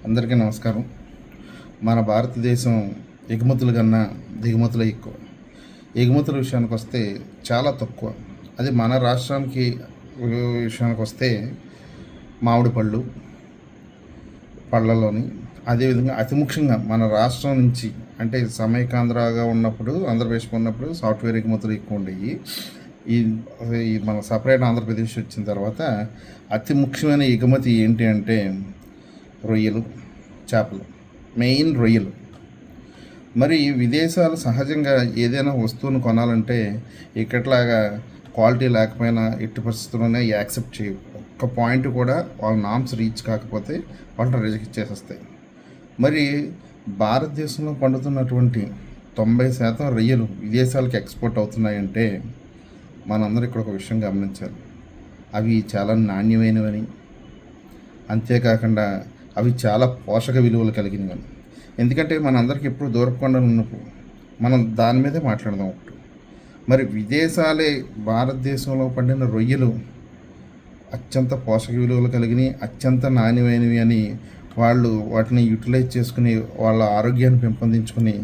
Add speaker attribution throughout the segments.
Speaker 1: అందరికీ నమస్కారం. మన భారతదేశం ఎగుమతుల కన్నా దిగుమతులు ఎక్కువ. ఎగుమతుల విషయానికి వస్తే చాలా తక్కువ. అది మన రాష్ట్రానికి విషయానికి వస్తే మామిడి పళ్ళలోని అదేవిధంగా అతి ముఖ్యంగా మన రాష్ట్రం నుంచి అంటే సమైకాంధ్రగా ఉన్నప్పుడు ఆంధ్రప్రదేశ్ ఉన్నప్పుడు సాఫ్ట్వేర్ ఎగుమతులు ఎక్కువ ఉండేవి. ఈ మన సపరేట్ ఆంధ్రప్రదేశ్ వచ్చిన తర్వాత అతి ముఖ్యమైన ఎగుమతి ఏంటి అంటే రొయ్యలు, చేపలు, మెయిన్ రొయ్యలు. మరి విదేశాలు సహజంగా ఏదైనా వస్తువును కొనాలంటే ఇక్కట్లాగా క్వాలిటీ లేకపోయినా ఎట్టి పరిస్థితుల్లోనే యాక్సెప్ట్ చేయవు. ఒక్క పాయింట్ కూడా వాళ్ళ నామ్స్ రీచ్ కాకపోతే వాళ్ళని రిజెక్ట్ చేసేస్తాయి. మరి భారతదేశంలో పండుతున్నటువంటి 90% రొయ్యలు విదేశాలకు ఎక్స్పోర్ట్ అవుతున్నాయంటే మనందరూ ఇక్కడ ఒక విషయం గమనించాలి. అవి చాలా నాణ్యమైనవని, అంతేకాకుండా అవి చాలా పోషక విలువలు కలిగినవని. ఎందుకంటే మనందరికీ ఎప్పుడు దూరపు ఉన్నప్పుడు మనం దాని మీదే మాట్లాడదాం ఒకటి. మరి విదేశాలే భారతదేశంలో పండిన రొయ్యలు అత్యంత పోషక విలువలు కలిగినవి, అత్యంత నాణ్యమైనవి అని వాళ్ళు వాటిని యూటిలైజ్ చేసుకుని వాళ్ళ ఆరోగ్యాన్ని పెంపొందించుకుని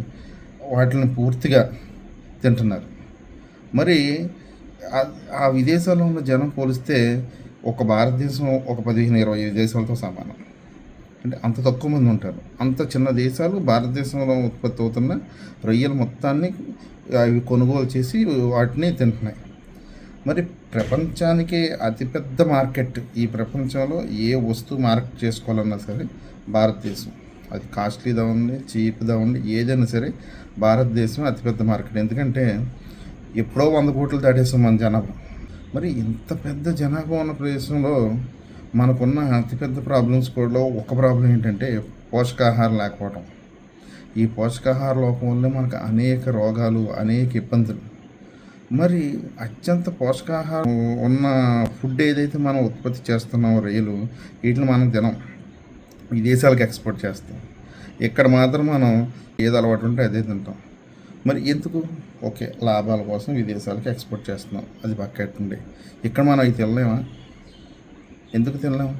Speaker 1: వాటిని పూర్తిగా తింటున్నారు. మరి ఆ విదేశాల్లో ఉన్న జనం పోలిస్తే ఒక భారతదేశం ఒక 15-20 దేశాలతో సమానం. అంటే అంత తక్కువ మంది ఉంటారు. అంత చిన్న దేశాలు భారతదేశంలో ఉత్పత్తి అవుతున్న రొయ్యల మొత్తాన్ని అవి కొనుగోలు చేసి వాటిని తింటున్నాయి. మరి ప్రపంచానికి అతిపెద్ద మార్కెట్ ఈ ప్రపంచంలో ఏ వస్తువు మార్కెట్ చేసుకోవాలన్నా సరే భారతదేశం. అది కాస్ట్లీదా ఉంది, చీప్దా ఉంది, ఏదైనా సరే భారతదేశం అతిపెద్ద మార్కెట్. ఎందుకంటే ఎప్పుడో 100 కోట్లు దాటేస్తాం మన జనాభా. మరి ఇంత పెద్ద జనాభా ఉన్న ప్రదేశంలో మనకున్న అతిపెద్ద ప్రాబ్లమ్స్ కూడా ఒక ప్రాబ్లం ఏంటంటే పోషకాహారం లేకపోవడం. ఈ పోషకాహార లోపం వల్ల మనకు అనేక రోగాలు, అనేక ఇబ్బందులు. మరి అత్యంత పోషకాహారం ఉన్న ఫుడ్ ఏదైతే మనం ఉత్పత్తి చేస్తున్నామో రొయ్యలు, వీటిని మనం తినం, విదేశాలకు ఎక్స్పోర్ట్ చేస్తాం. ఇక్కడ మాత్రం మనం ఏది అలవాటు ఉంటే అదే తింటాం. మరి ఎందుకు? ఓకే, లాభాల కోసం విదేశాలకు ఎక్స్పోర్ట్ చేస్తున్నాం, అది పక్కెట్టుండే. ఇక్కడ మనం అవి తినలేమా? ఎందుకు తినలేము?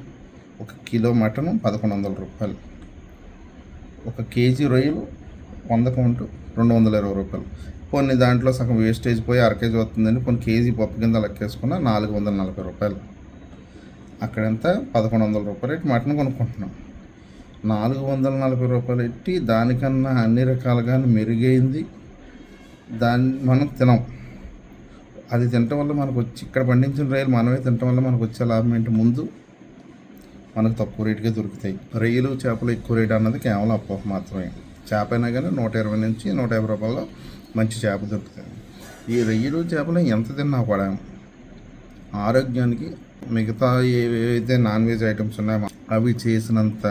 Speaker 1: 1 కిలో మటను 1100 రూపాయలు, 1 కేజీ రొయ్యలు 100 కౌంటు 220 రూపాయలు. కొన్ని దాంట్లో సగం వేస్టేజ్ పోయి 1/2 కేజీ వస్తుందని కొన్ని కేజీ పప్పు కింద లెక్కేసుకున్న 440 రూపాయలు. అక్కడంతా 1100 రూపాయలు పెట్టి మటన్ కొనుక్కుంటున్నాం. 440 రూపాయలు పెట్టి దానికన్నా అన్ని రకాలుగా మెరుగైంది దాన్ని మనం తినం. అది తినటం వల్ల మనకు వచ్చి ఇక్కడ పండించిన రొయ్యలు మనమే తినటం వల్ల మనకు వచ్చే లాభం ఏంటి? ముందు మనకు తక్కువ రేటుగా దొరుకుతాయి. రొయ్యలు, చేపలు ఎక్కువ రేటు అన్నది కేవలం అపోహ మాత్రమే. చేప అయినా కానీ 120 నుంచి 150 రూపాయల్లో మంచి చేప దొరుకుతాయి. ఈ రొయ్యలు, చేపలు ఎంత తిన్నా కూడా ఆరోగ్యానికి మిగతా ఏవైతే నాన్ వెజ్ ఐటమ్స్ ఉన్నాయో అవి చేసినంత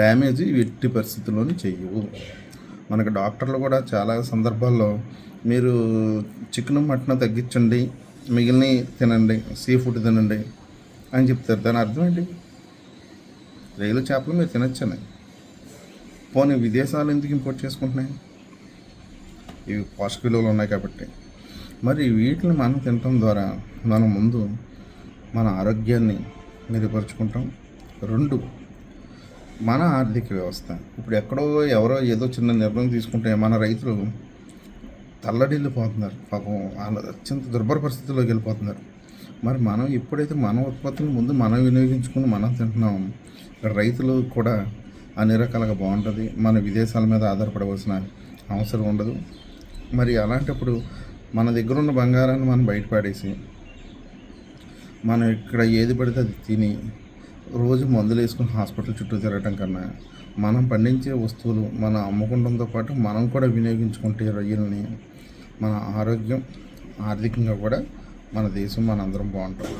Speaker 1: డ్యామేజ్ ఎట్టి పరిస్థితుల్లోనూ చేయవు. మనకు డాక్టర్లు కూడా చాలా సందర్భాల్లో మీరు చికెన్, మటన్ తగ్గించండి, మిగిలిన తినండి, సీ ఫుడ్ తినండి అని చెప్తారు. దాని అర్థం ఏంటి? రొయ్యలు, చేపలు మీరు తినొచ్చని. పోనీ విదేశాలు ఎందుకు ఇంపోర్ట్ చేసుకుంటున్నాయి? ఇవి పోషక విలువలు ఉన్నాయి కాబట్టి. మరి వీటిని మనం తినటం ద్వారా మనం ముందు మన ఆరోగ్యాన్ని మెరుగుపరుచుకుంటాం. 2, మన ఆర్థిక వ్యవస్థ. ఇప్పుడు ఎక్కడో ఎవరో ఏదో చిన్న నిర్ణయం తీసుకుంటే మన రైతులు తల్లడిల్లిపోతున్నారు. పాపం వాళ్ళు అత్యంత దుర్భర పరిస్థితుల్లోకి వెళ్ళిపోతున్నారు. మరి మనం ఎప్పుడైతే మన ఉత్పత్తిని ముందు మనం వినియోగించుకుని మనం తింటున్నామో ఇక్కడ రైతులు కూడా అన్ని రకాలుగా బాగుంటుంది. మన విదేశాల మీద ఆధారపడవలసిన అవసరం ఉండదు. మరి అలాంటప్పుడు మన దగ్గర ఉన్న బంగారాన్ని మనం బయటపడేసి మనం ఇక్కడ ఏది పడితే అది తిని రోజు మందులు వేసుకుని హాస్పిటల్ చుట్టూ తిరగటం కన్నా మనం పండించే వస్తువులు మనం అమ్ముకుంటంతో పాటు మనం కూడా వినియోగించుకుంటే రొయ్యల్ని మన ఆరోగ్యం, ఆర్థికంగా కూడా మన దేశం, మన అందరం బాగుంటాం.